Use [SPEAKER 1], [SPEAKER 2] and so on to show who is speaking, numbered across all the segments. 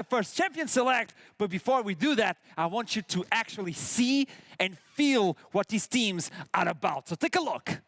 [SPEAKER 1] first champion select. But before we do that, I want you to actually see and feel what these teams are about. So take a look.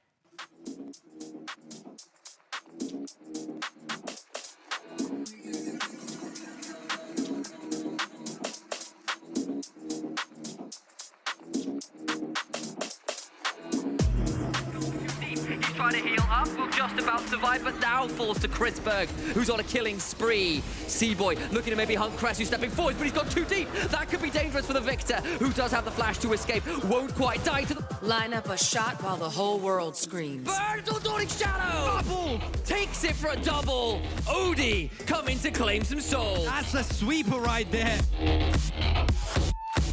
[SPEAKER 2] Trying to heal up, will just about survive, but now falls to Chrisberg, who's on a killing spree. Seaboy looking to maybe hunt Cress, who's stepping forward, but he's gone too deep. That could be dangerous for the Victor, who does have the flash to escape. Won't quite die to the...
[SPEAKER 3] Line up a shot while the whole world screams.
[SPEAKER 2] Burns on Dawning Shadow! Double! Takes it for a double. Odie coming to claim some souls.
[SPEAKER 4] That's a sweeper right there.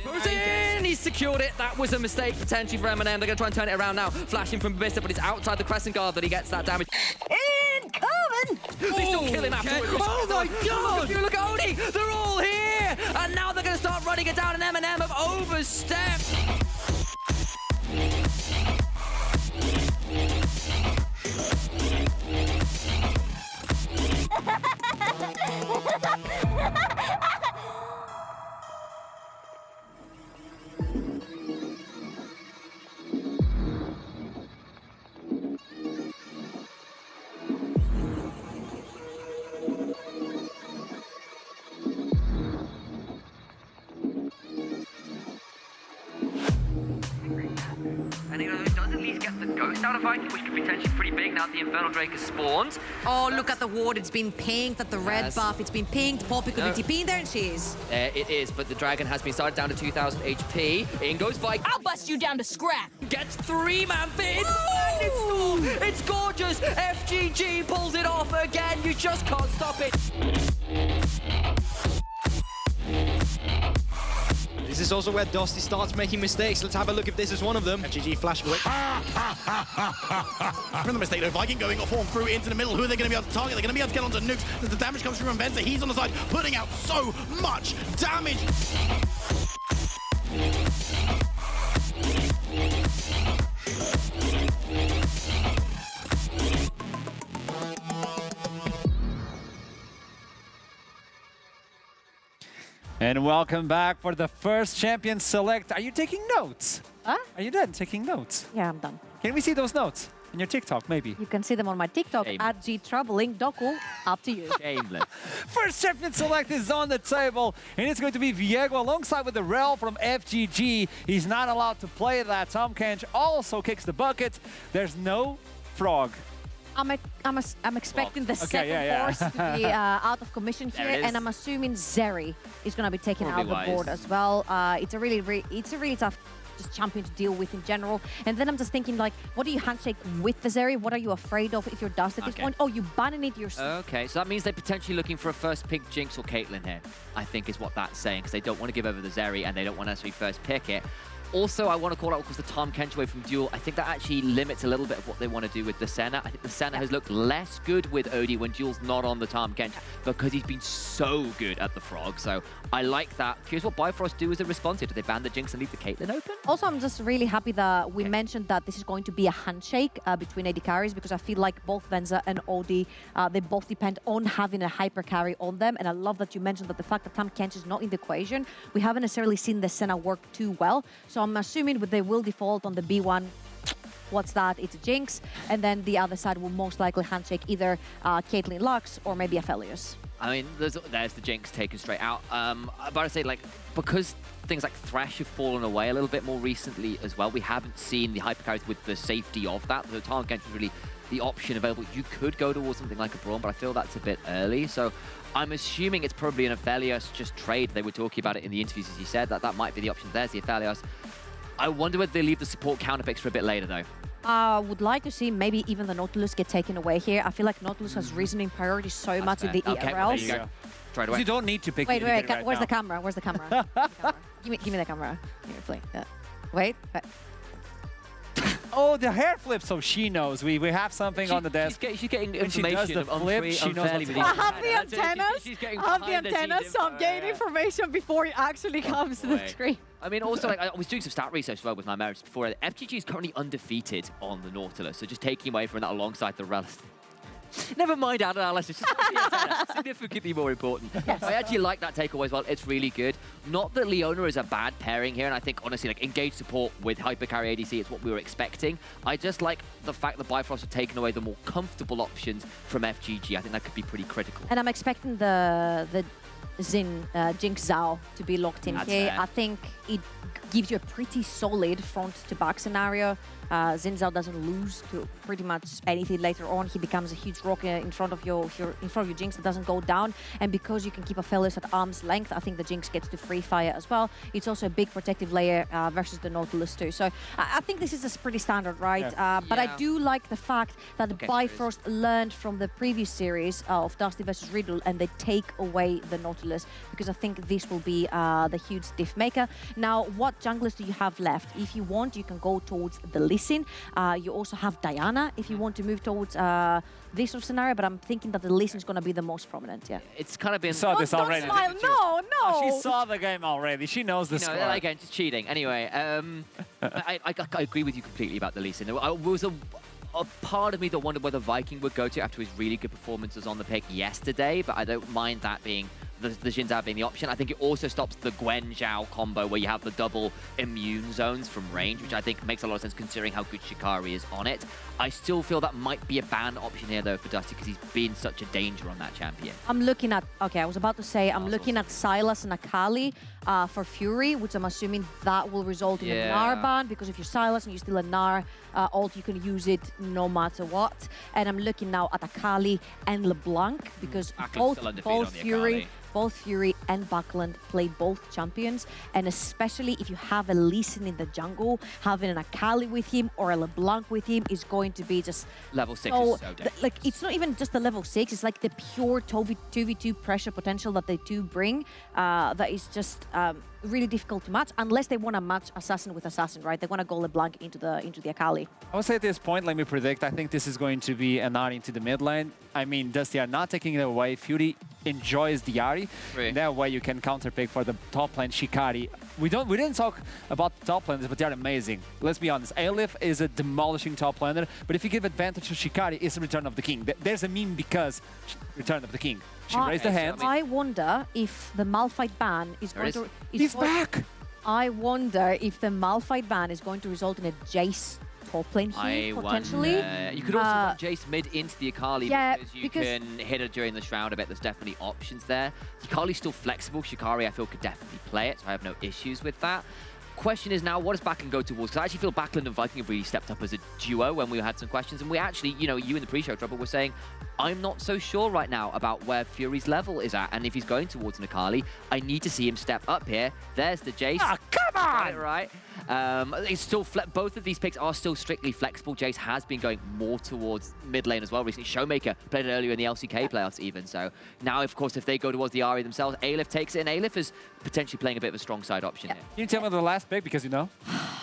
[SPEAKER 2] Goes in! He's secured it. That was a mistake potentially for Eminem. They're going to try and turn it around now. Flashing from Bissa, but it's outside the Crescent Guard that he gets that damage.
[SPEAKER 3] Incoming!
[SPEAKER 2] They still kill him afterwards.
[SPEAKER 4] Oh my God!
[SPEAKER 2] Look at Odie! They're all here! And now they're going to start running it down, and Eminem have overstepped. And he does at least get the ghost out of Viking, which could be potentially pretty big now that the Infernal Drake has spawned.
[SPEAKER 3] Oh, look at the ward. It's been pinged at the red
[SPEAKER 2] Yes.
[SPEAKER 3] buff. It's been pinged. Poppy could be TPing there, and she is.
[SPEAKER 2] It is, but the dragon has been started down to 2,000 HP. In goes Viking.
[SPEAKER 5] I'll bust you down to scrap.
[SPEAKER 2] Gets 3-man fit. It's gorgeous. FGG pulls it off again. You just can't stop it.
[SPEAKER 4] This is also where Dusty starts making mistakes. Let's have a look if this is one of them. FGG flash quick.
[SPEAKER 6] From the mistake, though, Viking going off on through into the middle. Who are they going to be able to target? They're going to be able to get onto nukes. The damage comes through from Venza. He's on the side, putting out so much damage.
[SPEAKER 1] And welcome back for the first champion select. Are you taking notes?
[SPEAKER 5] Huh?
[SPEAKER 1] Are you done taking notes?
[SPEAKER 5] Yeah, I'm done.
[SPEAKER 1] Can we see those notes in your TikTok, maybe?
[SPEAKER 5] You can see them on my TikTok
[SPEAKER 2] Shame.
[SPEAKER 5] at gtroubling. Doku, up to you.
[SPEAKER 2] Shameless.
[SPEAKER 1] First champion select is on the table, and it's going to be Viego alongside with the Rel from FGG. He's not allowed to play that. Tom Kench also kicks the bucket. There's no frog.
[SPEAKER 5] I'm expecting the
[SPEAKER 1] Okay,
[SPEAKER 5] second
[SPEAKER 1] yeah.
[SPEAKER 5] force to be out of commission
[SPEAKER 2] There
[SPEAKER 5] here,
[SPEAKER 2] it is.
[SPEAKER 5] and I'm assuming Zeri is going to be taken out of
[SPEAKER 2] Probably
[SPEAKER 5] the board
[SPEAKER 2] wise.
[SPEAKER 5] as well. It's a really tough just champion to deal with in general. And then I'm just thinking, like, what do you handshake with the Zeri? What are you afraid of if you're Dust at this
[SPEAKER 2] Okay.
[SPEAKER 5] point? Oh, you banning it yourself.
[SPEAKER 2] Okay, so that means they're potentially looking for a first pick Jinx or Caitlyn here, I think is what that's saying, because they don't want to give over the Zeri and they don't want to actually first pick it. Also, I want to call out, of course, the Tom Kench away from Duel. I think that actually limits a little bit of what they want to do with the Senna. I think the Senna has looked less good with Odie when Duel's not on the Tom Kench because he's been so good at the Frog. So I like that. Curious what Bifrost do as a response here. Do they ban the Jinx and leave the Caitlyn open?
[SPEAKER 5] Also, I'm just really happy that we mentioned that this is going to be a handshake between AD carries, because I feel like both Venza and Odie, they both depend on having a hyper carry on them. And I love that you mentioned that the fact that Tom Kench is not in the equation, we haven't necessarily seen the Senna work too well. So I'm assuming they will default on the B1. What's that? It's a Jinx. And then the other side will most likely handshake either Caitlyn Lux or maybe Aphelios.
[SPEAKER 2] I mean, there's the Jinx taken straight out. But I say, like, because things like Thresh have fallen away a little bit more recently as well, we haven't seen the hyper carries with the safety of that. The Tom Kench was really the option available. You could go towards something like a Braum, but I feel that's a bit early. So I'm assuming it's probably an Aphelios just trade. They were talking about it in the interviews, as you said, that might be the option. There's the Aphelios. I wonder whether they leave the support counter picks for a bit later, though.
[SPEAKER 5] I would like to see maybe even the Nautilus get taken away here. I feel like Nautilus has risen in priority so much in the
[SPEAKER 2] Okay, well, there
[SPEAKER 5] ERLs.
[SPEAKER 2] you go. Trade away.
[SPEAKER 1] You don't need to pick
[SPEAKER 5] Wait,
[SPEAKER 1] anything right
[SPEAKER 5] where's
[SPEAKER 1] now.
[SPEAKER 5] the camera? Where's the camera? Give me the camera. Here, play. Wait.
[SPEAKER 1] Oh, the hair flip, so she knows. We have something on the desk.
[SPEAKER 2] She's getting
[SPEAKER 1] When she does
[SPEAKER 2] information
[SPEAKER 1] the flip, she knows
[SPEAKER 2] unfairly
[SPEAKER 1] what's
[SPEAKER 2] with
[SPEAKER 1] going
[SPEAKER 5] I
[SPEAKER 2] each
[SPEAKER 1] on.
[SPEAKER 5] have the
[SPEAKER 2] That's it.
[SPEAKER 5] antennas.
[SPEAKER 2] She's getting
[SPEAKER 5] I have the
[SPEAKER 2] behind-the-scenes
[SPEAKER 5] antennas, so I'm
[SPEAKER 2] info,
[SPEAKER 5] getting
[SPEAKER 2] yeah.
[SPEAKER 5] information before it actually comes to the
[SPEAKER 2] Boy.
[SPEAKER 5] screen.
[SPEAKER 2] I mean, also, like, I was doing some stat research as well with my marriage before. FGG is currently undefeated on the Nautilus, so just taking away from that alongside the relative. Never mind our analysis. It's significantly more important.
[SPEAKER 5] Yes.
[SPEAKER 2] I actually like that takeaway as well. It's really good. Not that Leona is a bad pairing here, and I think, honestly, like, engage support with Hypercarry ADC is what we were expecting. I just like the fact that Bifrost have taken away the more comfortable options from FGG. I think that could be pretty critical.
[SPEAKER 5] And I'm expecting the Jinx Zhao to be locked in
[SPEAKER 2] That's
[SPEAKER 5] here.
[SPEAKER 2] fair.
[SPEAKER 5] I think it gives you a pretty solid front-to-back scenario. Xin Zhao doesn't lose to pretty much anything later on. He becomes a huge rock in front of your Jinx that doesn't go down. And because you can keep Aphelios at arm's length, I think the Jinx gets to free fire as well. It's also a big protective layer versus the Nautilus too. So I think this is a pretty standard, right?
[SPEAKER 1] Yeah.
[SPEAKER 5] But I
[SPEAKER 2] Yeah.
[SPEAKER 5] do like the fact that
[SPEAKER 2] Okay,
[SPEAKER 5] Bifrost learned from the previous series of Dusty versus Riddle, and they take away the Nautilus, because I think this will be the huge diff maker. Now, what junglers do you have left? If you want, you can go towards the Lee Sin. You also have Diana if you want to move towards this sort of scenario, but I'm thinking that the Lee Sin is going to be the most prominent, yeah.
[SPEAKER 2] It's kind of been...
[SPEAKER 1] Saw this
[SPEAKER 5] Don't
[SPEAKER 1] already.
[SPEAKER 5] smile,
[SPEAKER 1] didn't you?
[SPEAKER 5] no, no!
[SPEAKER 1] Oh, she saw the game already. She knows the
[SPEAKER 2] You know,
[SPEAKER 1] score.
[SPEAKER 2] again, just cheating. Anyway, I agree with you completely about the Lee Sin. There was a part of me that wondered whether Viking would go to after his really good performances on the pick yesterday, but I don't mind that being the Xin Zhao being the option. I think it also stops the Gwen Zhao combo where you have the double immune zones from range, which I think makes a lot of sense considering how good Shikari is on it. I still feel that might be a ban option here though for Dusty because he's been such a danger on that champion.
[SPEAKER 5] I'm looking at, okay, I was about to say, I'm looking at Sylas and Akali for Fury, which I'm assuming that will result in a
[SPEAKER 2] Yeah.
[SPEAKER 5] Gnar ban, because if you're Sylas and you steal a Gnar ult, you can use it no matter what. And I'm looking now at Akali and LeBlanc, because
[SPEAKER 2] Akali's still undefeated on the Akali.
[SPEAKER 5] both Fury and Buckland play both champions, and especially if you have a Lee Sin in the jungle, having an Akali with him or a LeBlanc with him is going to be just
[SPEAKER 2] Level 6
[SPEAKER 5] so,
[SPEAKER 2] is so dangerous.
[SPEAKER 5] like, it's not even just the level 6, it's like the pure 2v2 pressure potential that they do bring that is just really difficult to match, unless they want to match Assassin with Assassin, right? They want to go LeBlanc into the Akali.
[SPEAKER 1] I would say at this point, let me predict, I think this is going to be an Ahri into the mid lane. I mean, Dusty are not taking it away. Fury enjoys the Ahri.
[SPEAKER 2] Right.
[SPEAKER 1] That way you can counterpick for the top lane Shikari. We didn't talk about the top laners, but they're amazing. Let's be honest. Aelif is a demolishing top laner, but if you give advantage to Shikari, it's Return of the King. There's a meme because Return of the King. She raised the hand.
[SPEAKER 5] I wonder if the Malphite ban is going to...
[SPEAKER 1] He's back!
[SPEAKER 5] I wonder if the Malphite ban is going to result in a Jace top lane here, potentially.
[SPEAKER 2] You could also run Jace mid into the Akali
[SPEAKER 5] yeah,
[SPEAKER 2] because you
[SPEAKER 5] because-
[SPEAKER 2] can hit her during the Shroud a bit. There's definitely options there. Akali's still flexible. Shikari, I feel, could definitely play it, so I have no issues with that. Question is now, what does Backlund go towards? Because I actually feel Backlund and Viking have really stepped up as a duo when we had some questions. And we actually, you know, you in the pre-show, Trouble, were saying, I'm not so sure right now about where Fury's level is at. And if he's going towards an Akali, I need to see him step up here. There's the Jace.
[SPEAKER 1] Ah, come on!
[SPEAKER 2] Got it right. It's still both of these picks are still strictly flexible. Jace has been going more towards mid lane as well recently. Showmaker played it earlier in the LCK playoffs even. So now, of course, if they go towards the Ahri themselves, Aelif takes it, and Aelif is potentially playing a bit of a strong side option here.
[SPEAKER 1] Can you tell me the last pick, because you know?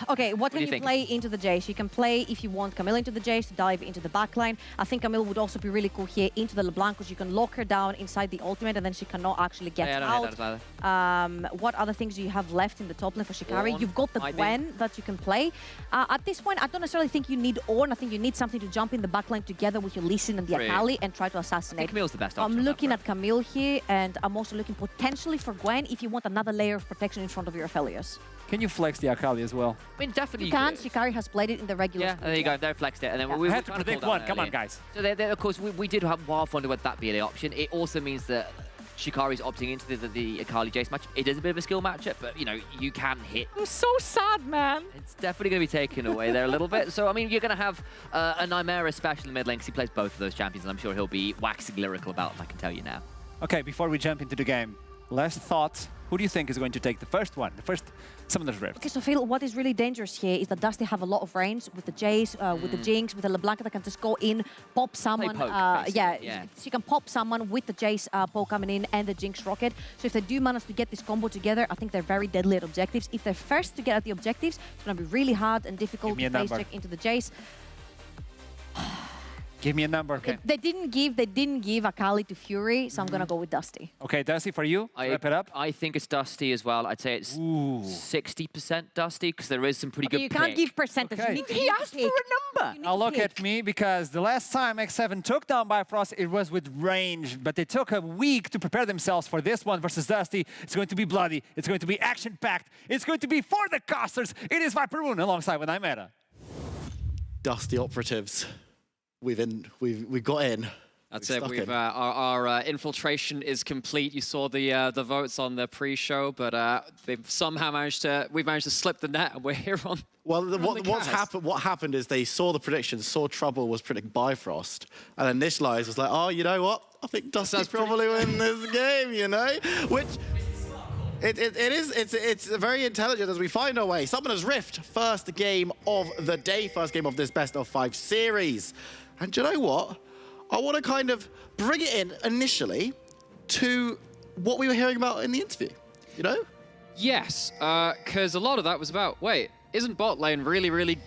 [SPEAKER 5] Okay, what
[SPEAKER 2] do
[SPEAKER 5] can
[SPEAKER 2] you
[SPEAKER 5] you
[SPEAKER 2] think?
[SPEAKER 5] play into the Jace? You can play, if you want, Camille into the Jace to dive into the backline. I think Camille would also be really cool here into the LeBlanc, because you can lock her down inside the ultimate and then she cannot actually get
[SPEAKER 2] Yeah, I don't
[SPEAKER 5] out.
[SPEAKER 2] hate that as either.
[SPEAKER 5] What other things do you have left in the top lane for Shikari?
[SPEAKER 2] Ornn,
[SPEAKER 5] You've got the
[SPEAKER 2] might be.
[SPEAKER 5] Gwen that you can play. At this point, I don't necessarily think you need Ornn. I think you need something to jump in the backline together with your Lee Sin and the
[SPEAKER 2] Right.
[SPEAKER 5] Akali and try to
[SPEAKER 2] I
[SPEAKER 5] assassinate.
[SPEAKER 2] think Camille's the best option.
[SPEAKER 5] I'm
[SPEAKER 2] on that
[SPEAKER 5] looking
[SPEAKER 2] front.
[SPEAKER 5] at Camille here, and I'm also looking potentially for Gwen if you want another layer of protection in front of your Aphelios.
[SPEAKER 1] Can you flex the Akali as well?
[SPEAKER 2] I mean, definitely
[SPEAKER 5] You can.
[SPEAKER 2] could.
[SPEAKER 5] Shikari has played it in the regular.
[SPEAKER 2] Yeah,
[SPEAKER 5] split,
[SPEAKER 2] there you go. They flexed it, and then
[SPEAKER 5] Yeah.
[SPEAKER 2] we
[SPEAKER 1] I
[SPEAKER 2] were
[SPEAKER 1] had to
[SPEAKER 2] trying
[SPEAKER 1] predict
[SPEAKER 2] call that
[SPEAKER 1] one. Come on,
[SPEAKER 2] earlier.
[SPEAKER 1] guys.
[SPEAKER 2] So of course, we did have half wonder would that be the option. It also means that Shikari's opting into the Akali Jace match. It is a bit of a skill matchup, but you know you can hit.
[SPEAKER 1] I'm so sad, man.
[SPEAKER 2] It's definitely going to be taken away there a little bit. So I mean, you're going to have a Nymera special in mid lane because he plays both of those champions, and I'm sure he'll be waxing lyrical about them. I can tell you now.
[SPEAKER 1] Okay, before we jump into the game, last thoughts. Who do you think is going to take the first one? The first Summoner's Rift?
[SPEAKER 5] Okay, so Phil, what is really dangerous here is that Dusty have a lot of range with the Jace, with the Jinx, with the LeBlanc that can just go in, pop someone.
[SPEAKER 2] poke,
[SPEAKER 5] Yeah, so you can pop someone with the Jace poke coming in and the Jinx rocket. So if they do manage to get this combo together, I think they're very deadly at objectives. If they're first to get at the objectives, it's going to be really hard and difficult
[SPEAKER 1] Give me
[SPEAKER 5] to
[SPEAKER 1] a
[SPEAKER 5] face
[SPEAKER 1] number.
[SPEAKER 5] check into the Jace.
[SPEAKER 1] Give me a number, okay?
[SPEAKER 5] They didn't give Akali to Fury, so I'm gonna go with Dusty.
[SPEAKER 1] Okay, Dusty, for you, wrap it up.
[SPEAKER 2] I think it's Dusty as well. I'd say it's 60% Dusty, because there is some pretty
[SPEAKER 5] Okay,
[SPEAKER 2] good
[SPEAKER 5] you can't
[SPEAKER 2] pick.
[SPEAKER 5] give percentage.
[SPEAKER 1] Okay.
[SPEAKER 5] You need to
[SPEAKER 3] He asked for
[SPEAKER 5] pick.
[SPEAKER 3] a number.
[SPEAKER 5] You need
[SPEAKER 1] Now
[SPEAKER 5] to
[SPEAKER 1] look
[SPEAKER 5] pick.
[SPEAKER 1] at me, because the last time X7 took down Bifrost, it was with range, but they took a week to prepare themselves for this one versus Dusty. It's going to be bloody. It's going to be action-packed. It's going to be for the casters. It is Viperoon alongside with Imeta.
[SPEAKER 6] Dusty operatives. We've got in.
[SPEAKER 7] That's
[SPEAKER 6] We've
[SPEAKER 7] it.
[SPEAKER 6] stuck
[SPEAKER 7] We've
[SPEAKER 6] in.
[SPEAKER 7] our infiltration is complete. You saw the votes on the pre-show, but we've managed to slip the net, and we're here on.
[SPEAKER 6] Well,
[SPEAKER 7] the
[SPEAKER 6] what's
[SPEAKER 7] cast.
[SPEAKER 6] happened? What happened is they saw the predictions, saw Trouble was predicting Bifrost, and then Initialize was like, "Oh, you know what? I think Dusty's probably win this game." You know, which it's very intelligent as we find our way. Summoner's Rift, first game of the day, first game of this best of 5 series, and do you know what? I want to kind of bring it in initially to what we were hearing about in the interview. You know?
[SPEAKER 7] Yes, because a lot of that was about, wait, isn't bot lane really, really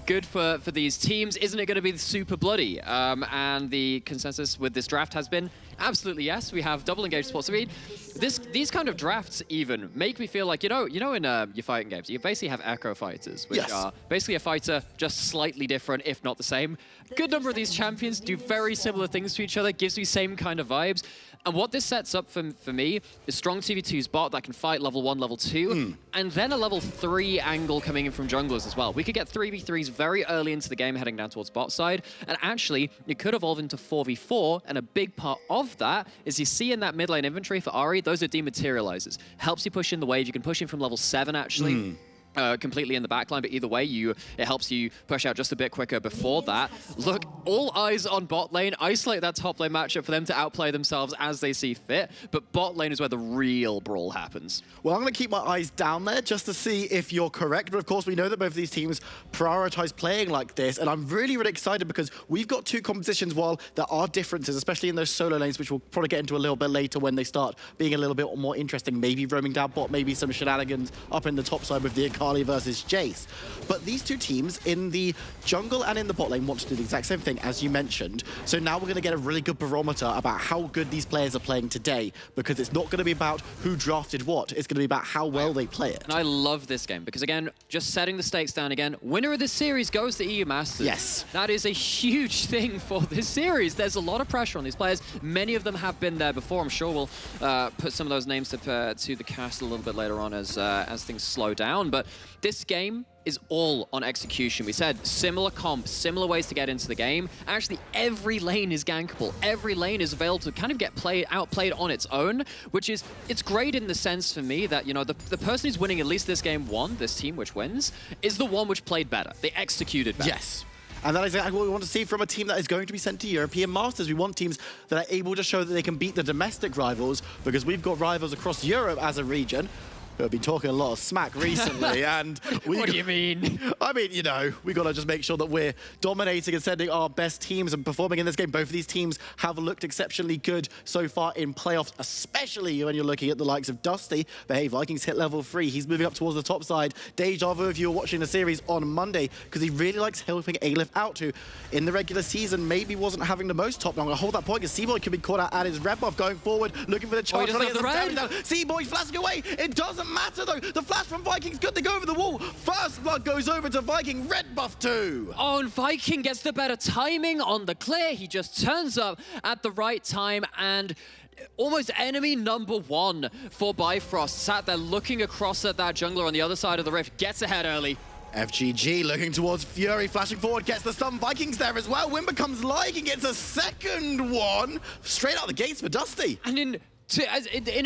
[SPEAKER 7] good for these teams? Isn't it going to be super bloody? And the consensus with this draft has been, absolutely yes. We have double engaged support speed. These kind of drafts even make me feel like, you know in your fighting games, you basically have echo fighters, which are basically a fighter just slightly different, if not the same. Good number of these champions do very similar things to each other, gives me same kind of vibes. And what this sets up for me is strong 2v2's bot that can fight level 1, level 2, and then a level 3 angle coming in from junglers as well. We could get 3v3s very early into the game heading down towards bot side, and actually, it could evolve into 4v4, and a big part of that is you see in that mid lane inventory for Ahri, those are dematerializers. Helps you push in the wave. You can push in from level 7, actually. Completely in the backline, but either way, it helps you push out just a bit quicker before that. Look, all eyes on bot lane. Isolate that top lane matchup for them to outplay themselves as they see fit, but bot lane is where the real brawl happens.
[SPEAKER 6] Well, I'm going to keep my eyes down there just to see if you're correct. But of course, we know that both of these teams prioritize playing like this. And I'm really, really excited because we've got 2 compositions while there are differences, especially in those solo lanes, which we'll probably get into a little bit later when they start being a little bit more interesting. Maybe roaming down bot, maybe some shenanigans up in the top side with the Akali versus Jace. But these 2 teams in the jungle and in the bot lane want to do the exact same thing, as you mentioned. So now we're going to get a really good barometer about how good these players are playing today, because it's not going to be about who drafted what. It's going to be about how well they play it.
[SPEAKER 7] And I love this game because, again, just setting the stakes down again, winner of this series goes to EU Masters.
[SPEAKER 6] Yes.
[SPEAKER 7] That is a huge thing for this series. There's a lot of pressure on these players. Many of them have been there before. I'm sure we'll put some of those names to the cast a little bit later on as things slow down. But this game is all on execution. We said similar comps, similar ways to get into the game. Actually, every lane is gankable. Every lane is available to kind of get outplayed on its own, which is, it's great in the sense for me that, the person who's winning at least this game one, this team which wins, is the one which played better. They executed better.
[SPEAKER 6] Yes. And that is exactly what we want to see from a team that is going to be sent to European Masters. We want teams that are able to show that they can beat the domestic rivals, because we've got rivals across Europe as a region who have been talking a lot of smack recently. And
[SPEAKER 7] What do you mean?
[SPEAKER 6] I mean, we got to just make sure that we're dominating and sending our best teams and performing in this game. Both of these teams have looked exceptionally good so far in playoffs, especially when you're looking at the likes of Dusty. But hey, Vikings hit level 3. He's moving up towards the top side. Deja vu if you were watching the series on Monday, because he really likes helping Alif out, who in the regular season maybe wasn't having the most top. Now I'm going to hold that point because C-Boy could be caught out at his red buff going forward, looking for the charge.
[SPEAKER 7] doesn't have the red.
[SPEAKER 6] C-Boy flashing away. It doesn't matter though. The flash from Vikings good. They go over the wall. First blood goes over to Viking. Red buff 2.
[SPEAKER 7] Oh, and Viking gets the better timing on the clear. He just turns up at the right time, and almost enemy number 1 for Bifrost. Sat there looking across at that jungler on the other side of the rift. Gets ahead early.
[SPEAKER 6] FGG looking towards Fury, flashing forward, gets the stun. Vikings there as well. Win becomes live and gets a second one. Straight out the gates for Dusty.
[SPEAKER 7] And in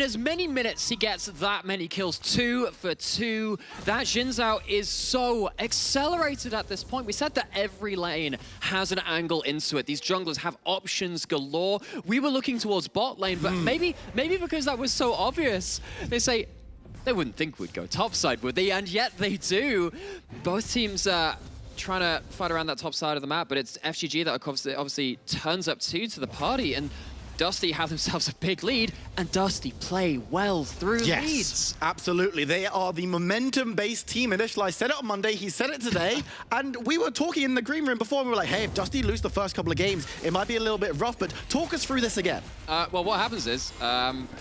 [SPEAKER 7] as many minutes he gets that many kills, 2 for 2. That Xin Zhao is so accelerated at this point. We said that every lane has an angle into it. These junglers have options galore. We were looking towards bot lane, but maybe because that was so obvious, they wouldn't think we'd go topside, would they? And yet they do. Both teams trying to fight around that top side of the map, but it's FGG that obviously turns up to the party. And Dusty have themselves a big lead, and Dusty play well through leads.
[SPEAKER 6] Yes, absolutely. They are the momentum-based team. Initial, said it on Monday, he said it today, and we were talking in the green room before, and we were like, hey, if Dusty lose the first couple of games, it might be a little bit rough, but talk us through this again.
[SPEAKER 7] Well, what happens is,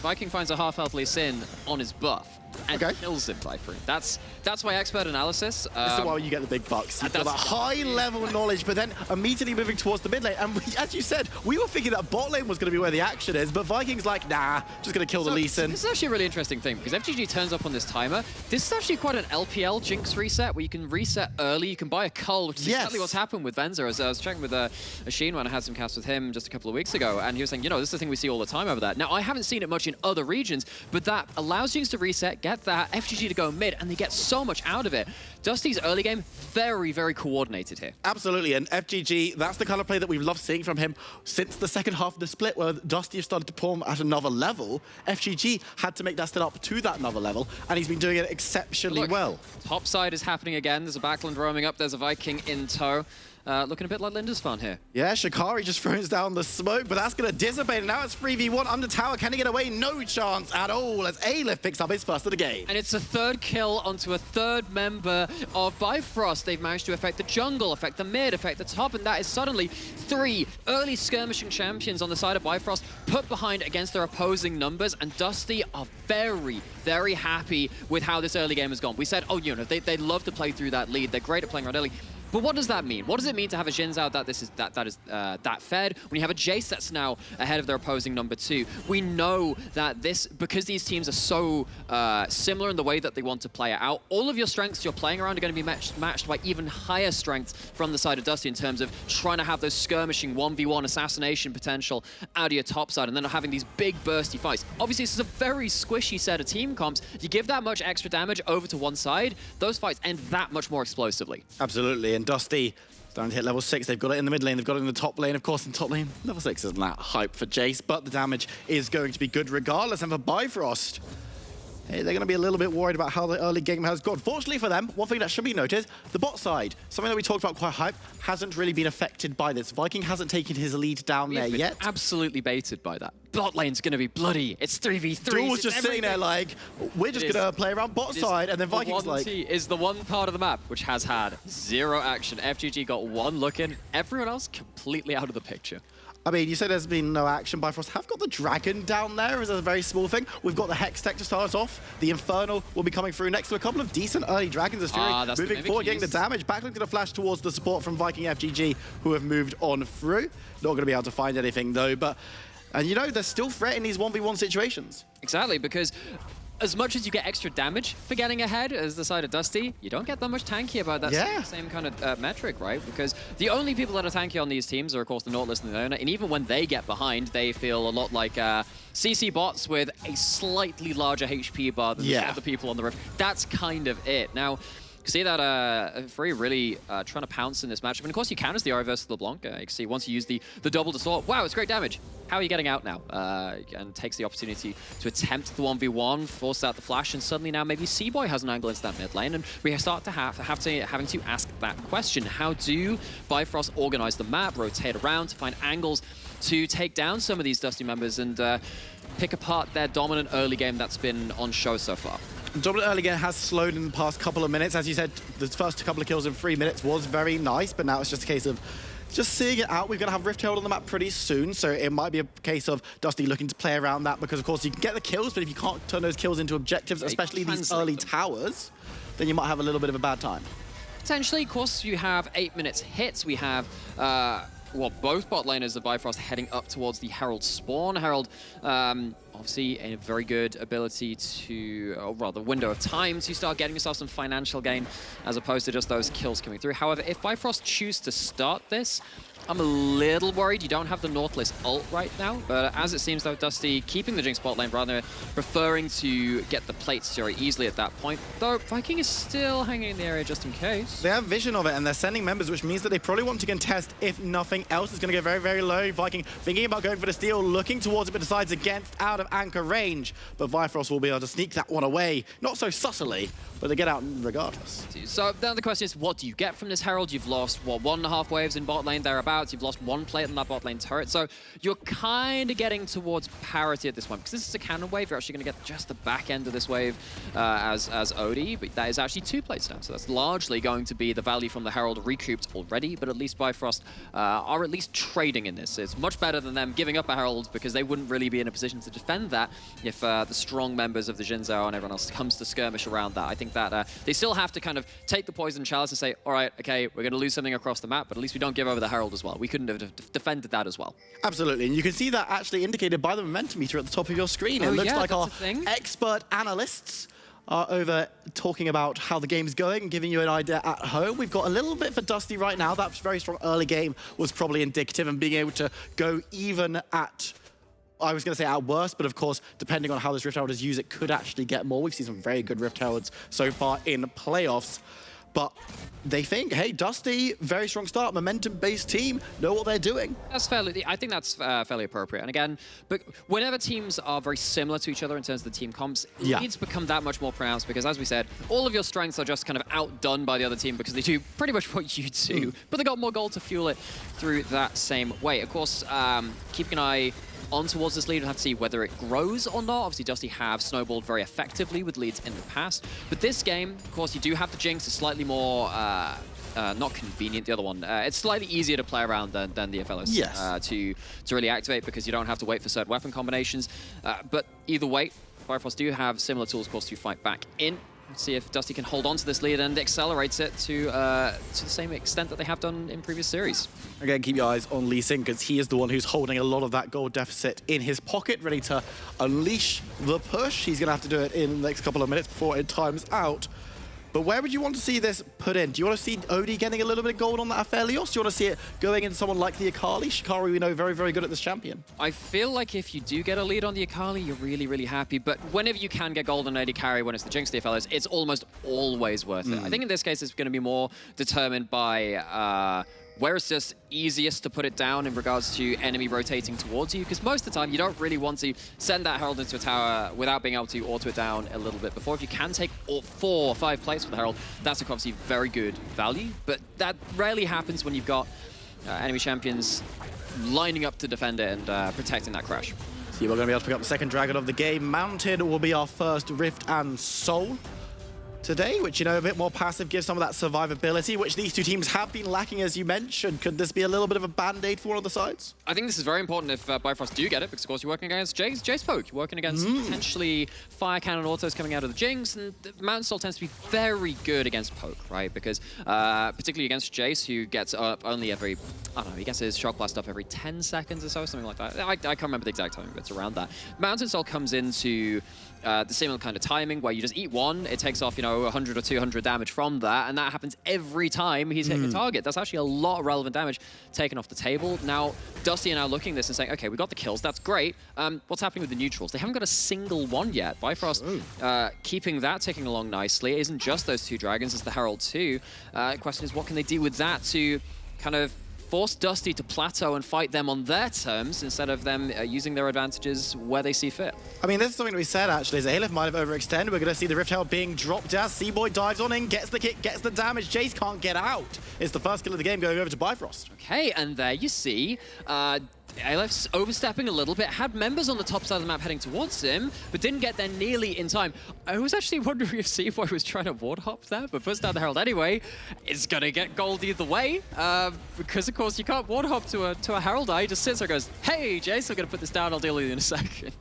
[SPEAKER 7] Viking finds a half-health Lee Sin on his buff, and kills him by free. That's why expert analysis.
[SPEAKER 6] This is why you get the big bucks. You've got that high-level knowledge, but then immediately moving towards the mid lane. And as you said, we were thinking that bot lane was going to be where the action is, but Vikings like, nah, just going to kill the Lee Sin.
[SPEAKER 7] This is actually a really interesting thing, because FGG turns up on this timer. This is actually quite an LPL Jinx reset, where you can reset early, you can buy a cull, which is exactly what's happened with Venza. As I was checking with Asheen when I had some casts with him just a couple of weeks ago, and he was saying, you know, this is the thing we see all the time over there. Now, I haven't seen it much in other regions, but that allows Jinx to reset, get that FGG to go mid, and they get so much out of it. Dusty's early game, very, very coordinated here.
[SPEAKER 6] Absolutely, and FGG, that's the kind of play that we've loved seeing from him since the second half of the split, where Dusty has started to perform at another level. FGG had to make that step up to that another level, and he's been doing it exceptionally well.
[SPEAKER 7] Top side is happening again. There's a backland roaming up. There's a Viking in tow. Looking a bit like Linda's fun here.
[SPEAKER 6] Yeah, Shikari just throws down the smoke, but that's going to dissipate. And now it's 3v1 under tower. Can he get away? No chance at all as A-Lift picks up his first of the game.
[SPEAKER 7] And it's a third kill onto a third member of Bifrost. They've managed to affect the jungle, affect the mid, affect the top, and that is suddenly 3 early skirmishing champions on the side of Bifrost put behind against their opposing numbers, and Dusty are very, very happy with how this early game has gone. We said, oh, you know, they love to play through that lead. They're great at playing around early. But what does that mean? What does it mean to have a Xin Zhao that is that fed? When you have a Jace that's now ahead of their opposing number 2, we know that because these teams are so similar in the way that they want to play it out, all of your strengths you're playing around are going to be matched by even higher strengths from the side of Dusty in terms of trying to have those skirmishing 1v1 assassination potential out of your top side, and then having these big bursty fights. Obviously, this is a very squishy set of team comps. You give that much extra damage over to one side, those fights end that much more explosively.
[SPEAKER 6] Absolutely. And Dusty starting to hit level 6. They've got it in the mid lane. They've got it in the top lane. Of course, in top lane, level 6 isn't that hype for Jace, but the damage is going to be good regardless. And for Bifrost, hey, they're going to be a little bit worried about how the early game has gone. Fortunately for them, one thing that should be noted, the bot side, something that we talked about quite hype, hasn't really been affected by this. Viking hasn't taken his lead down there yet.
[SPEAKER 7] Absolutely baited by that. Bot lane's going to be bloody. It's 3v3.
[SPEAKER 6] Duel was just sitting there like, we're just going to play around bot side, and then Vikings like...
[SPEAKER 7] is the one part of the map which has had 0 action. FGG got 1 look in. Everyone else completely out of the picture.
[SPEAKER 6] I mean, you said there's been no action. Bifrost have got the Dragon down there as a very small thing. We've got the Hex Tech to start us off. The Infernal will be coming through next to a couple of decent early Dragons as Fury moving forward, getting the damage. Backlink going to flash towards the support from Viking FGG, who have moved on through. Not going to be able to find anything, though, but... And you know, they're still threatening these 1v1 situations.
[SPEAKER 7] Exactly, because as much as you get extra damage for getting ahead as the side of Dusty, you don't get that much tanky about that same kind of metric, right? Because the only people that are tanky on these teams are, of course, the Nautilus and the Owner, and even when they get behind, they feel a lot like CC bots with a slightly larger HP bar than the other people on the rift. That's kind of it. Now, you see that Free really trying to pounce in this matchup. And of course, you counters the reverse of LeBlanc. You can see once you use the double distort, wow, it's great damage. How are you getting out now? And takes the opportunity to attempt the 1v1, force out the flash, and suddenly now maybe C-Boy has an angle into that mid lane. And we start to having to ask that question. How do Bifrost organize the map, rotate around to find angles to take down some of these Dusty members and pick apart their dominant early game that's been on show so far?
[SPEAKER 6] Dominant early game has slowed in the past couple of minutes. As you said, the first couple of kills in 3 minutes was very nice, but now it's just a case of just seeing it out. We're going to have Rift Herald on the map pretty soon, so it might be a case of Dusty looking to play around that because, of course, you can get the kills, but if you can't turn those kills into objectives, especially these early towers, then you might have a little bit of a bad time.
[SPEAKER 7] Potentially, of course, you have 8 minutes hits. We have... well, both bot laners of Bifrost heading up towards the Herald spawn. Herald, obviously, a very good ability to, or rather, window of time to start getting yourself some financial gain as opposed to just those kills coming through. However, if Bifrost choose to start this, I'm a little worried you don't have the Nautilus ult right now, but as it seems though, Dusty keeping the Jinx bot lane, rather preferring to get the plates very easily at that point, though Viking is still hanging in the area just in case.
[SPEAKER 6] They have vision of it and they're sending members, which means that they probably want to contest if nothing else is going to go very, very low. Viking thinking about going for the steal, looking towards it, but decides against, out of anchor range, but Bifrost will be able to sneak that one away. Not so subtly, but they get out regardless.
[SPEAKER 7] So then the question is, what do you get from this Herald? You've lost, what, 1.5 waves in bot lane thereabouts. You've lost 1 plate on that bot lane turret. So you're kind of getting towards parity at this point. Because this is a cannon wave, you're actually going to get just the back end of this wave as OD. But that is actually 2 plates now. So that's largely going to be the value from the Herald recouped already. But at least Bifrost are at least trading in this. It's much better than them giving up a Herald, because they wouldn't really be in a position to defend that if the strong members of the Jin Zhao and everyone else comes to skirmish around that. I think that they still have to kind of take the poison chalice and say, all right, okay, we're going to lose something across the map, but at least we don't give over the Herald as well. We couldn't have defended that as well.
[SPEAKER 6] Absolutely, and you can see that actually indicated by the momentum meter at the top of your screen.
[SPEAKER 7] Oh,
[SPEAKER 6] it looks
[SPEAKER 7] yeah,
[SPEAKER 6] like
[SPEAKER 7] that's
[SPEAKER 6] our
[SPEAKER 7] a thing.
[SPEAKER 6] expert analysts are over talking about how the game's going and giving you an idea at home. We've got a little bit for Dusty right now. That very strong early game was probably indicative, and being able to go even at, I was going to say at worst, but of course, depending on how this Rift Herald is used, it could actually get more. We've seen some very good Rift Heralds so far in playoffs. But they think, hey, Dusty, very strong start, momentum-based team, know what they're doing.
[SPEAKER 7] That's fairly, I think that's fairly appropriate. And again, but whenever teams are very similar to each other in terms of the team comps, it needs to become that much more pronounced, because as we said, all of your strengths are just kind of outdone by the other team because they do pretty much what you do, but they got more gold to fuel it through that same way. Of course, keeping an eye on towards this lead and have to see whether it grows or not. Obviously, Dusty have snowballed very effectively with leads in the past. But this game, of course, you do have the Jinx. It's slightly more, not convenient, the other one. It's slightly easier to play around than the FLS to really activate, because you don't have to wait for certain weapon combinations. But either way, Bifrost do have similar tools, of course, to fight back in. Let's see if Dusty can hold on to this lead and accelerates it to the same extent that they have done in previous series.
[SPEAKER 6] Again, keep your eyes on Lee Sin, because he is the one who's holding a lot of that gold deficit in his pocket, ready to unleash the push. He's going to have to do it in the next couple of minutes before it times out. But where would you want to see this put in? Do you want to see Odie getting a little bit of gold on that Aphelios? Do you want to see it going in someone like the Akali? Shikari, we know, very, very good at this champion.
[SPEAKER 7] I feel like if you do get a lead on the Akali, you're really, really happy. But whenever you can get gold on AD carry when it's the Jinx, the Aphelios, it's almost always worth it. I think in this case, it's going to be more determined by where it's just easiest to put it down in regards to enemy rotating towards you, because most of the time you don't really want to send that Herald into a tower without being able to auto it down a little bit before. If you can take 4 or 5 plates with the Herald, that's obviously very good value, but that rarely happens when you've got enemy champions lining up to defend it and protecting that crash.
[SPEAKER 6] So we're going to be able to pick up the second dragon of the game. Mountain will be our first Rift and Soul today, which, you know, a bit more passive, gives some of that survivability, which these two teams have been lacking, as you mentioned. Could this be a little bit of a band-aid for one of the sides?
[SPEAKER 7] I think this is very important if Bifrost do get it, because of course you're working against Jace Poke, you're working against potentially fire cannon autos coming out of the Jinx, and Mountain Soul tends to be very good against Poke, right? Because particularly against Jace, who gets up only every, I don't know, he gets his Shock Blast up every 10 seconds or so, something like that. I can't remember the exact timing, but it's around that. Mountain Soul comes into the similar kind of timing where you just eat one, it takes off, you know, 100 or 200 damage from that, and that happens every time he's hitting a target. That's actually a lot of relevant damage taken off the table. Now, Dusty are now looking at this and saying, okay, we got the kills, that's great. What's happening with the neutrals? They haven't got a single one yet. Bifrost keeping that ticking along nicely. It isn't just those 2 dragons, it's the Herald too. Question is, what can they do with that to kind of force Dusty to plateau and fight them on their terms instead of them using their advantages where they see fit?
[SPEAKER 6] I mean, this is something that we said, actually, is Aleph might have overextended. We're going to see the Rift Herald being dropped as Seaboy dives on in, gets the kick, gets the damage. Jace can't get out. It's the first kill of the game going over to Bifrost.
[SPEAKER 7] Okay, and there you see Aleph's overstepping a little bit, had members on the top side of the map heading towards him, but didn't get there nearly in time. I was actually wondering if Seaboy was trying to ward hop there, but puts down the Herald anyway. It's going to get gold either way, because of course you can't ward hop to a Herald eye. He just sits there and goes, hey, Jace, I'm going to put this down, I'll deal with you in a second.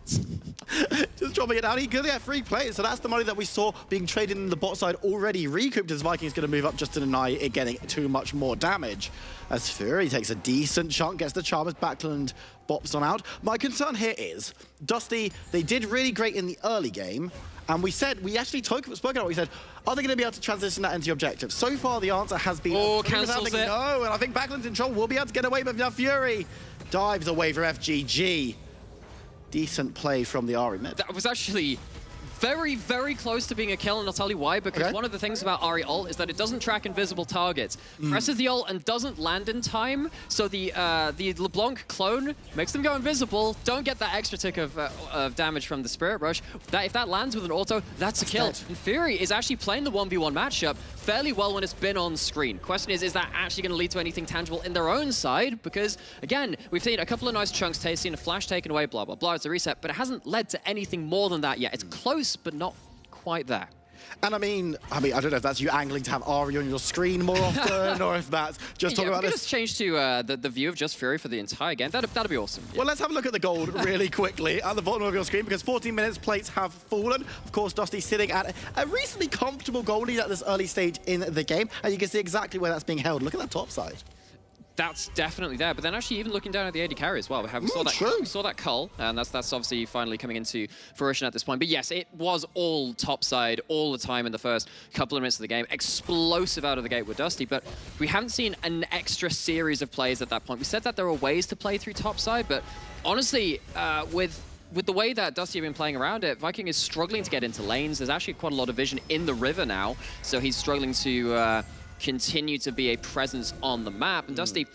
[SPEAKER 6] Just dropping it down. He could get free play, so that's the money that we saw being traded in the bot side already recouped, as Vikings going to move up just to deny it getting too much more damage. As Fury takes a decent chunk, gets the Charmers backland, bops on out. My concern here is, Dusty, they did really great in the early game, and we actually spoke about, we said, are they going to be able to transition that into objective? So far, the answer has been,
[SPEAKER 7] cancels it.
[SPEAKER 6] No, and I think backland's in trouble. We'll be able to get away, but now Fury dives away from FGG. Decent play from the Ahri mid.
[SPEAKER 7] That was actually very, very close to being a kill, and I'll tell you why, because one of the things about Ahri ult is that it doesn't track invisible targets. Presses the ult and doesn't land in time, so the LeBlanc clone makes them go invisible, don't get that extra tick of damage from the Spirit Rush. If that lands with an auto, that's a kill. And Fury is actually playing the 1v1 matchup fairly well when it's been on screen. Question is that actually going to lead to anything tangible in their own side? Because, again, we've seen a couple of nice chunks, seen a flash taken away, blah, blah, blah, it's a reset, but it hasn't led to anything more than that yet. It's close, but not quite there.
[SPEAKER 6] And I mean, I don't know if that's you angling to have Ahri on your screen more often, or if that's just talking about this.
[SPEAKER 7] Let's change to the view of just Fury for the entire game. That'd be awesome.
[SPEAKER 6] Well, let's have a look at the gold really quickly at the bottom of your screen, because 14 minutes plates have fallen. Of course, Dusty sitting at a reasonably comfortable gold lead at this early stage in the game, and you can see exactly where that's being held. Look at that top side.
[SPEAKER 7] That's definitely there, but then actually even looking down at the AD carry as well, we saw that cull, and that's obviously finally coming into fruition at this point. But yes, it was all topside all the time in the first couple of minutes of the game. Explosive out of the gate with Dusty, but we haven't seen an extra series of plays at that point. We said that there are ways to play through topside, but honestly, with the way that Dusty have been playing around it, Viking is struggling to get into lanes. There's actually quite a lot of vision in the river now, so he's struggling to continue to be a presence on the map. And Dusty,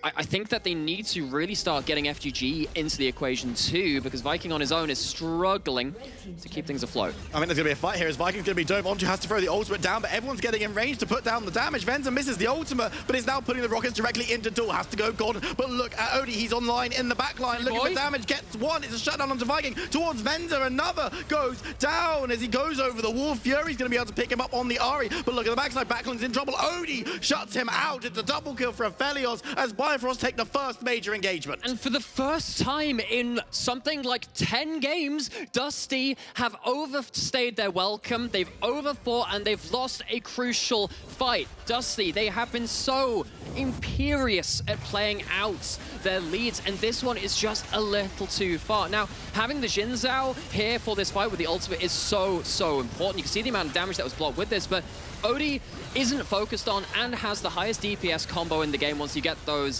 [SPEAKER 7] I think that they need to really start getting FGG into the equation too, because Viking on his own is struggling to keep things afloat.
[SPEAKER 6] I mean, there's going to be a fight here as Viking's going to be dove onto, has to throw the ultimate down, but everyone's getting in range to put down the damage. Venza misses the ultimate, but is now putting the rockets directly into Duel. Has to go golden, but look at Odie, he's online in the back line. Look at the damage, gets one, it's a shutdown onto Viking, towards Venza, another goes down as he goes over the wall. Fury's going to be able to pick him up on the Ahri, but look at the backside, Backline's in trouble. Odie shuts him out. It's a double kill for Aphelios as Bifrost take the first major engagement.
[SPEAKER 7] And for the first time in something like 10 games, Dusty have overstayed their welcome, they've overfought, and they've lost a crucial fight. Dusty, they have been so imperious at playing out their leads, and this one is just a little too far. Now, having the Xin Zhao here for this fight with the ultimate is so important. You can see the amount of damage that was blocked with this, but Odie isn't focused on and has the highest DPS combo in the game once you get those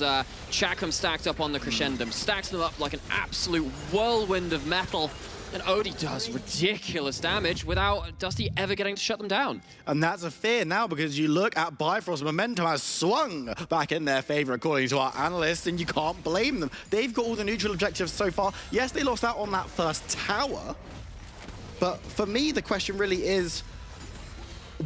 [SPEAKER 7] Chakram stacked up on the Crescendum. Stacks them up like an absolute whirlwind of metal. And Odie does ridiculous damage without Dusty ever getting to shut them down.
[SPEAKER 6] And that's a fear now, because you look at Bifrost, momentum has swung back in their favor according to our analysts, and you can't blame them. They've got all the neutral objectives so far. Yes, they lost out on that first tower, but for me, the question really is,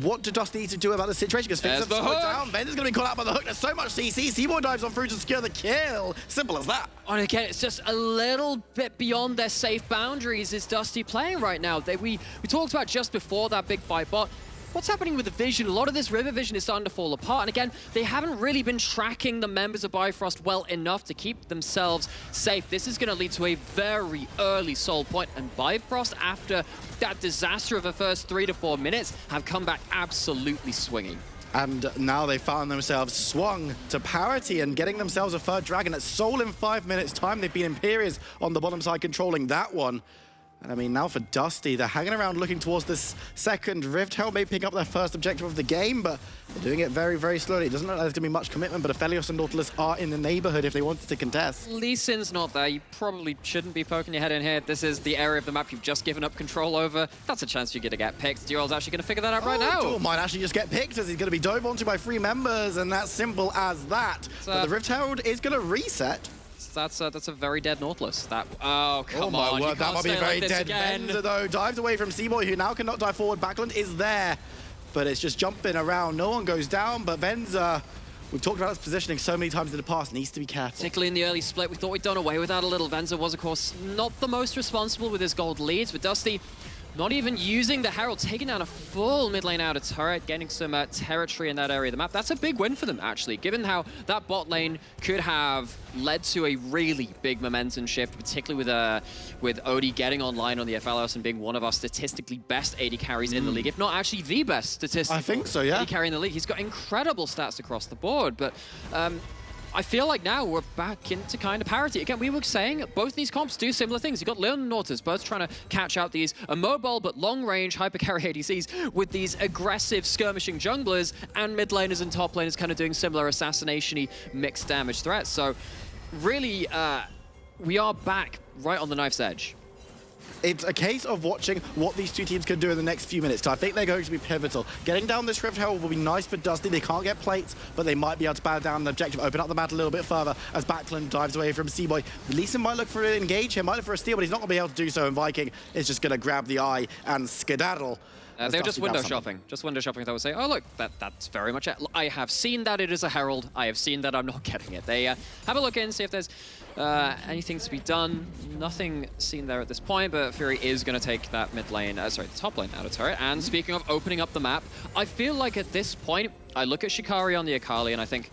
[SPEAKER 6] what do Dusty need to do about the situation? Because things have slowed down. Venza's going to be caught out by the hook. There's so much CC. Seymour dives on through to secure the kill. Simple as that.
[SPEAKER 7] And again, it's just a little bit beyond their safe boundaries is Dusty playing right now. We talked about just before that big fight, but what's happening with the vision? A lot of this river vision is starting to fall apart. And again, they haven't really been tracking the members of Bifrost well enough to keep themselves safe. This is going to lead to a very early soul point. And Bifrost, after that disaster of the first 3 to 4 minutes, have come back absolutely swinging.
[SPEAKER 6] And now they found themselves swung to parity and getting themselves a third dragon at Soul in 5 minutes time. They've been Imperious on the bottom side controlling that one. And I mean, now for Dusty, they're hanging around looking towards this second Rift. Hell may pick up their first objective of the game, but they're doing it very slowly. It doesn't look like there's going to be much commitment, but Aphelios and Nautilus are in the neighborhood if they wanted to contest.
[SPEAKER 7] Lee Sin's not there. You probably shouldn't be poking your head in here. This is the area of the map you've just given up control over. That's a chance you're going to get picked. Duel's actually going to figure that out right now.
[SPEAKER 6] Duel might actually just get picked as he's going to be dove onto by 3 members, and that's simple as that. But the Rift Herald is going to reset.
[SPEAKER 7] That's a very dead Nautilus. Oh, come on.
[SPEAKER 6] Oh my word, that might be very
[SPEAKER 7] like
[SPEAKER 6] dead. Venza, though, dives away from Seymour, who now cannot dive forward. Backland is there, but it's just jumping around. No one goes down, but Venza, we've talked about his positioning so many times in the past, needs to be careful.
[SPEAKER 7] Particularly in the early split, we thought we'd done away with that a little. Venza was, of course, not the most responsible with his gold leads, but Dusty not even using the Herald, taking down a full mid lane outer turret, getting some territory in that area of the map. That's a big win for them, actually, given how that bot lane could have led to a really big momentum shift, particularly with Odie getting online on the Aphelios and being one of our statistically best AD carries in the league, if not actually the best statistical
[SPEAKER 6] I think so, yeah.
[SPEAKER 7] AD carry in the league. He's got incredible stats across the board, but I feel like now we're back into kind of parity. Again, we were saying both these comps do similar things. You've got Leon and Nautilus both trying to catch out these mobile but long-range hypercarry ADCs with these aggressive skirmishing junglers, and mid laners and top laners kind of doing similar assassination-y mixed damage threats. So really, we are back right on the knife's edge.
[SPEAKER 6] it's a case of watching what these two teams can do in the next few minutes. I think they're going to be pivotal. Getting down this Rift Herald will be nice for Dusty. They can't get plates, but they might be able to bow down the objective, open up the map a little bit further as Backlund dives away from C-Boy. Leeson might look for an engage here, might look for a steal, but he's not going to be able to do so, and Viking is just going to grab the eye and skedaddle.
[SPEAKER 7] They were just window shopping. Just window shopping. They would say, oh, look, that's very much it. I have seen that it is a Herald. I have seen that I'm not getting it. They have a look in, see if there's anything to be done. Nothing seen there at this point, but Fury is going to take that mid lane, the top lane out of turret. And speaking of opening up the map, I feel like at this point, I look at Shikari on the Akali and I think,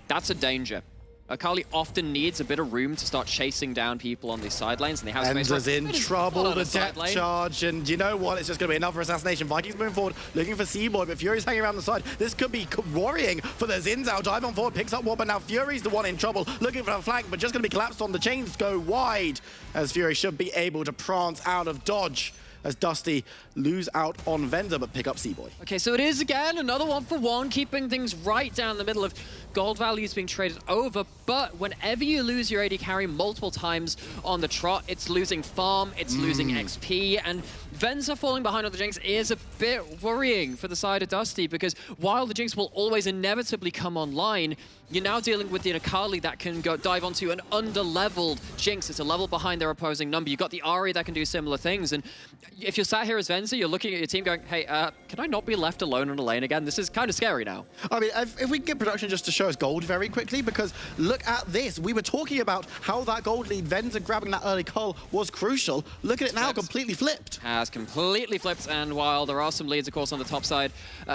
[SPEAKER 7] that's a danger. Akali often needs a bit of room to start chasing down people on these side lanes, and they have space.
[SPEAKER 6] Ender's in trouble, the depth charge, and you know what? It's just going to be another assassination. Vikings moving forward, looking for C-Boy, but Fury's hanging around the side. This could be worrying for the Zinzao. Dive on forward, picks up one, but now Fury's the one in trouble, looking for a flank, but just going to be collapsed on. The chains go wide, as Fury should be able to prance out of dodge, as Dusty lose out on Venza, but pick up C-Boy.
[SPEAKER 7] Okay, so it is again another 1-for-1, keeping things right down the middle of gold values being traded over. But whenever you lose your AD carry multiple times on the trot, it's losing farm, it's losing XP, and Venza falling behind on the Jinx is a bit worrying for the side of Dusty, because while the Jinx will always inevitably come online, you're now dealing with the Akali that can go dive onto an under-leveled Jinx. It's a level behind their opposing number. You've got the Ahri that can do similar things, and if you're sat here as Venza, you're looking at your team going, hey, can I not be left alone in a lane again? This is kind of scary now.
[SPEAKER 6] I mean, if we can get production just to show us gold very quickly, because look at this. We were talking about how that gold lead, Venza grabbing that early cull, was crucial. Look at it now, completely flipped.
[SPEAKER 7] Has completely flipped, and while there are some leads, of course, on the top side,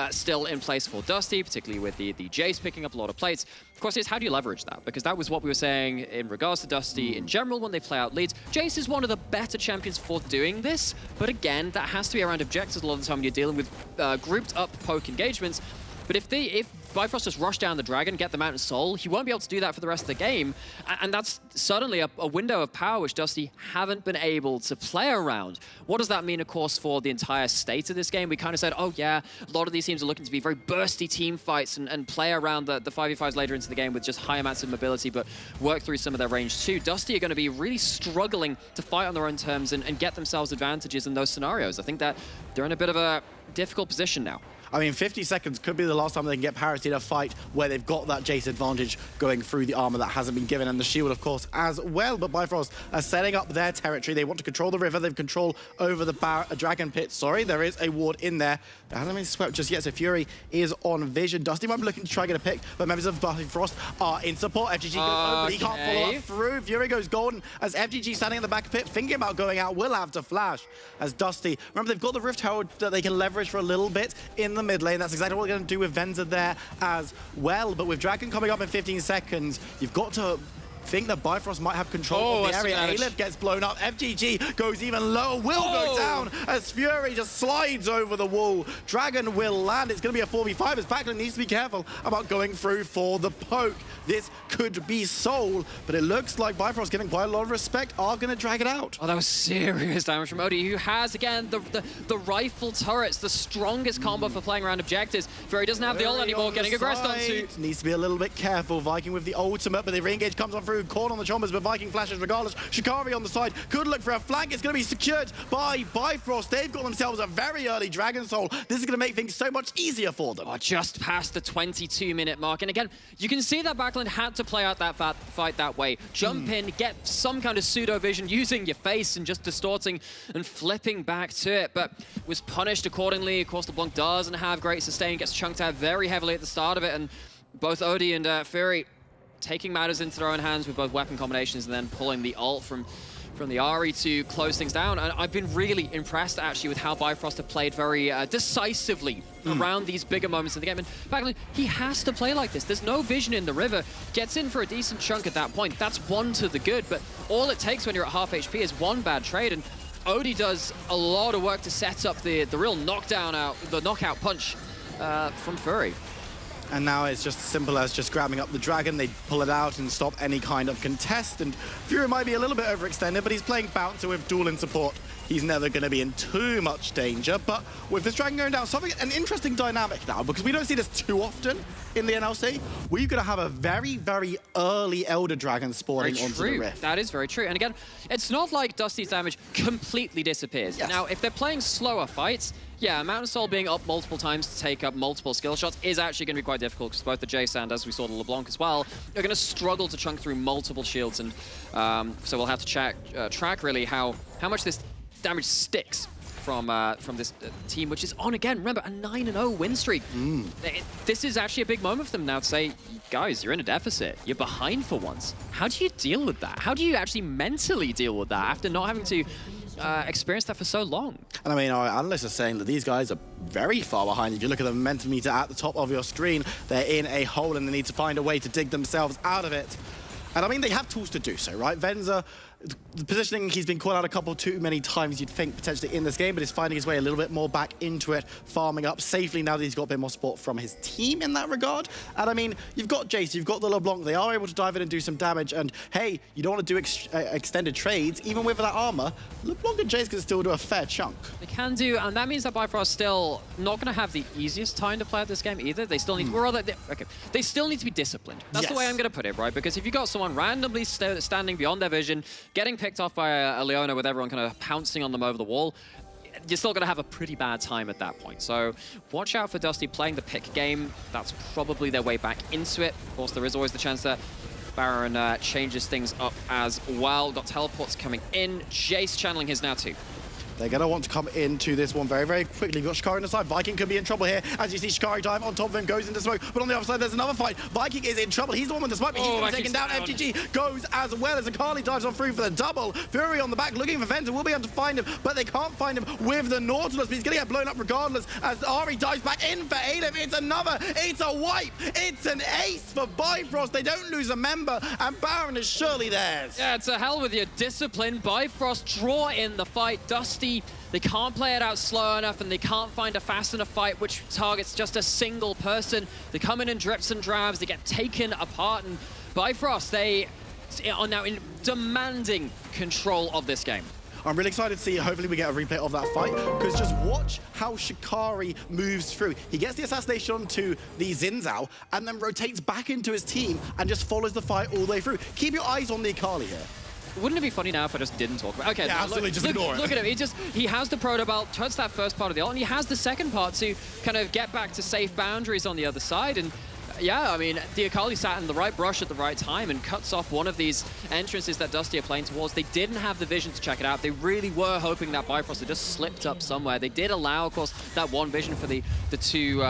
[SPEAKER 7] still in place for Dusty, particularly with the Jace picking up a lot of plates. Of course, it's how do you leverage that? Because that was what we were saying in regards to Dusty in general when they play out leads. Jace is one of the better champions for doing this, but again, that has to be around objectives a lot of the time when you're dealing with grouped up poke engagements. But if Bifrost just rush down the dragon, get the Mountain Soul, he won't be able to do that for the rest of the game. And that's suddenly a window of power which Dusty haven't been able to play around. What does that mean, of course, for the entire state of this game? We kind of said, oh yeah, a lot of these teams are looking to be very bursty team fights and play around the 5v5s later into the game with just high amounts of mobility, but work through some of their range too. Dusty are going to be really struggling to fight on their own terms and get themselves advantages in those scenarios. I think that they're in a bit of a difficult position now.
[SPEAKER 6] I mean, 50 seconds could be the last time they can get parity in a fight where they've got that Jace advantage going through the armor that hasn't been given, and the shield, of course, as well. But Bifrost are setting up their territory. They want to control the river. They've control over the dragon pit. Sorry, there is a ward in there. It hasn't been swept just yet, so Fury is on vision. Dusty might be looking to try and get a pick, but members of Bifrost are in support. FGG goes over. He can't follow up through. Fury goes golden as FGG standing in the back pit, thinking about going out, will have to flash as Dusty. Remember, they've got the Rift Herald that they can leverage for a little bit in the mid lane. That's exactly what they're going to do with Venza there as well. But with Dragon coming up in 15 seconds, you've got to think that Bifrost might have control of the area. Aleph gets blown up. FGG goes even lower, will go down as Fury just slides over the wall. Dragon will land. It's going to be a 4v5 as Backlund needs to be careful about going through for the poke. This could be Soul, but it looks like Bifrost, getting quite a lot of respect, are going to drag it out.
[SPEAKER 7] Oh, that was serious damage from Odie, who has, again, the rifle turrets, the strongest combo for playing around objectives. Fury doesn't have the ult anymore, getting aggressed onto.
[SPEAKER 6] Needs to be a little bit careful. Viking with the ultimate, but the re-engage comes on through. Caught on the chombers, but Viking flashes regardless. Shikari on the side could look for a flank. It's going to be secured by Bifrost. They've got themselves a very early Dragon Soul. This is going to make things so much easier for them.
[SPEAKER 7] Oh, just past the 22-minute mark. And again, you can see that Backlund had to play out that fight that way. Jump in, get some kind of pseudo vision using your face and just distorting and flipping back to it, but was punished accordingly. Of course, LeBlanc doesn't have great sustain, gets chunked out very heavily at the start of it, and both Odie and Fury taking matters into their own hands with both weapon combinations and then pulling the ult from the Ahri to close things down. And I've been really impressed, actually, with how Bifrost have played very decisively around these bigger moments in the game. And Backlund, he has to play like this. There's no vision in the river. Gets in for a decent chunk at that point. That's one to the good, but all it takes when you're at half HP is one bad trade, and Odie does a lot of work to set up the real knockout punch from Fury.
[SPEAKER 6] And now it's just as simple as just grabbing up the dragon. They pull it out and stop any kind of contest. And Fury might be a little bit overextended, but he's playing Bouncer with dual in support. he's never going to be in too much danger. But with this dragon going down, an interesting dynamic now, because we don't see this too often in the NLC. We're going to have a very, very early Elder Dragon spawning onto the Rift.
[SPEAKER 7] That is very true. And again, it's not like Dusty's damage completely disappears.
[SPEAKER 6] Yes.
[SPEAKER 7] Now, if they're playing slower fights, yeah, Mountain Soul being up multiple times to take up multiple skill shots is actually going to be quite difficult, because both the Jace and, as we saw, the LeBlanc as well, are going to struggle to chunk through multiple shields. And so we'll have to track really how much this damage sticks from this team, which is on, again, remember, a 9-0 win streak. This is actually a big moment for them now to say, guys, you're in a deficit. You're behind for once. How do you deal with that? How do you actually mentally deal with that after not having to experienced that for so long?
[SPEAKER 6] And I mean, our analysts are saying that these guys are very far behind. If you look at the momentum meter at the top of your screen, they're in a hole and they need to find a way to dig themselves out of it. And I mean, they have tools to do so, right? Venza, the positioning, he's been called out a couple too many times, you'd think, potentially in this game, but he's finding his way a little bit more back into it, farming up safely now that he's got a bit more support from his team in that regard. And I mean, you've got Jace, you've got the LeBlanc, they are able to dive in and do some damage, and hey, you don't want to do extended trades, even with that armor, LeBlanc and Jace can still do a fair chunk.
[SPEAKER 7] They can do, and that means that Bifrost still not going to have the easiest time to play out this game either. They still need they still need to be disciplined. That's the way I'm going to put it, right? Because if you got someone randomly standing beyond their vision, getting picked off by a Leona with everyone kind of pouncing on them over the wall, you're still going to have a pretty bad time at that point. So watch out for Dusty playing the pick game. That's probably their way back into it. Of course, there is always the chance that Baron changes things up as well. Got teleports coming in. Jace channeling his now too.
[SPEAKER 6] They're going to want to come into this one very, very quickly. Got Shikari on the side. Viking could be in trouble here. As you see, Shikari dive on top of him, goes into smoke. But on the other side, there's another fight. Viking is in trouble. He's the one with the smoke. He's going to be taken down. FGG goes as well as Akali dives on through for the double. Fury on the back looking for Venza. Will be able to find him, but they can't find him with the Nautilus. But he's going to get blown up regardless as Ari dives back in for Aleph. It's another. It's a wipe. It's an ace for Bifrost. They don't lose a member, and Baron is surely theirs.
[SPEAKER 7] Yeah, to hell with your discipline. Bifrost draw in the fight. Dusty, they can't play it out slow enough, and they can't find a fast enough fight which targets just a single person. They come in drips and drabs, they get taken apart, and Bifrost, they are now in demanding control of this game.
[SPEAKER 6] I'm really excited to see, hopefully we get a replay of that fight, because just watch how Shikari moves through. He gets the assassination onto the Xin Zhao, and then rotates back into his team, and just follows the fight all the way through. Keep your eyes on the Akali here.
[SPEAKER 7] Wouldn't it be funny now if I just didn't talk about it? Okay,
[SPEAKER 6] yeah, absolutely, just ignore it.
[SPEAKER 7] Look at him. He has the proto belt, touched that first part of the ult, and he has the second part to kind of get back to safe boundaries on the other side. And yeah, I mean, the Akali sat in the right brush at the right time and cuts off one of these entrances that Dusty are playing towards. They didn't have the vision to check it out. They really were hoping that Bifrost had just slipped up somewhere. They did allow, of course, that one vision for the two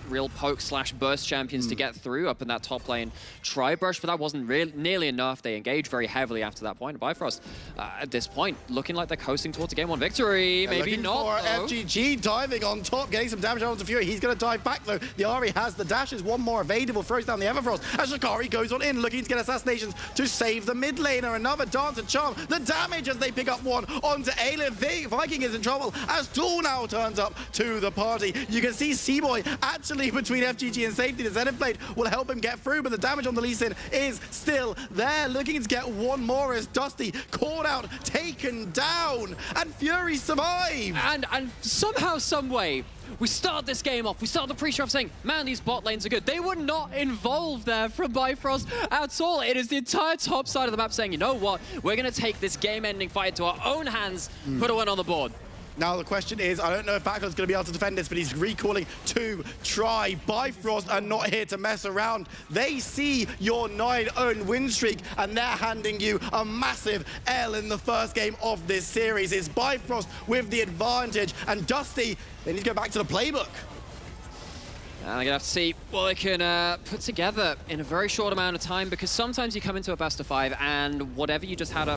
[SPEAKER 7] real poke/burst champions to get through up in that top lane tri-brush, but that wasn't nearly enough. They engaged very heavily after that point. Bifrost, at this point, looking like they're coasting towards a game 1 victory.
[SPEAKER 6] Yeah,
[SPEAKER 7] maybe not, though.
[SPEAKER 6] FGG diving on top, getting some damage onto Fury. He's going to dive back, though. The Ari has the dashes. One more available, throws down the Everfrost. As Shikari goes on in, looking to get assassinations to save the mid laner. Another dance and charm. The damage as they pick up one onto Aleph. Viking is in trouble as Tool now turns up to the party. You can see C-Boy actually between FGG and safety. The Zenith Blade will help him get through, but the damage on the Lee Sin is still there. Looking to get one more as Dusty caught out, taken down, and Fury survives.
[SPEAKER 7] And somehow, some way, we start this game off. We start the pre-show off saying, man, these bot lanes are good. They were not involved there from Bifrost at all. It is the entire top side of the map saying, you know what? We're going to take this game-ending fight into our own hands, put a win on the board.
[SPEAKER 6] Now the question is, I don't know if Backland's going to be able to defend this, but he's recalling to try. Bifrost are not here to mess around. They see your 9-0 win streak, and they're handing you a massive L in the first game of this series. It's Bifrost with the advantage, and Dusty, they need to go back to the playbook.
[SPEAKER 7] And they're going to have to see what they can put together in a very short amount of time, because sometimes you come into a best of 5 and whatever you just had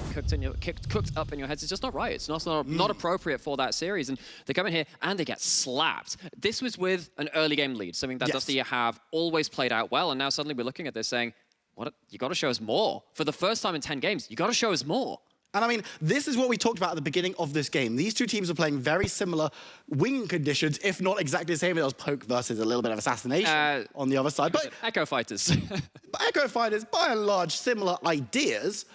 [SPEAKER 7] cooked up in your heads is just not right. It's not appropriate for that series. And they come in here and they get slapped. This was with an early game lead, something that Dusty have always played out well. And now suddenly we're looking at this saying, what? You got to show us more. For the first time in 10 games, you got to show us more.
[SPEAKER 6] And I mean, this is what we talked about at the beginning of this game. These two teams are playing very similar wing conditions, if not exactly the same. It was poke versus a little bit of assassination on the other side. But
[SPEAKER 7] Echo Fighters.
[SPEAKER 6] Echo Fighters, by and large, similar ideas.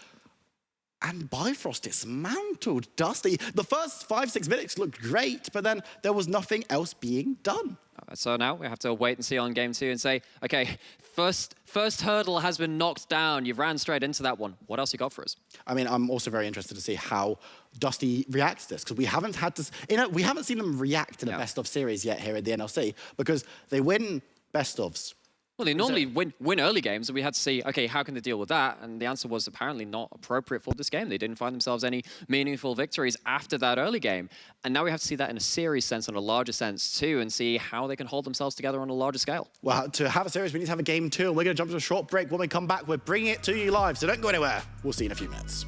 [SPEAKER 6] And Bifrost dismantled Dusty. The first 5-6 minutes looked great, but then there was nothing else being done.
[SPEAKER 7] So now we have to wait and see on game 2 and say, okay, first hurdle has been knocked down. You've ran straight into that one. What else you got for us?
[SPEAKER 6] I mean, I'm also very interested to see how Dusty reacts to this, because we haven't had to, we haven't seen them react in a best-of series yet here at the NLC, because they win best-ofs.
[SPEAKER 7] Well, they normally win early games, and we had to see, okay, how can they deal with that? And the answer was apparently not appropriate for this game. They didn't find themselves any meaningful victories after that early game. And now we have to see that in a series sense, on a larger sense too, and see how they can hold themselves together on a larger scale.
[SPEAKER 6] Well, to have a series, we need to have a game 2, and we're going to jump to a short break. When we come back, we're bringing it to you live, so don't go anywhere. We'll see you in a few minutes.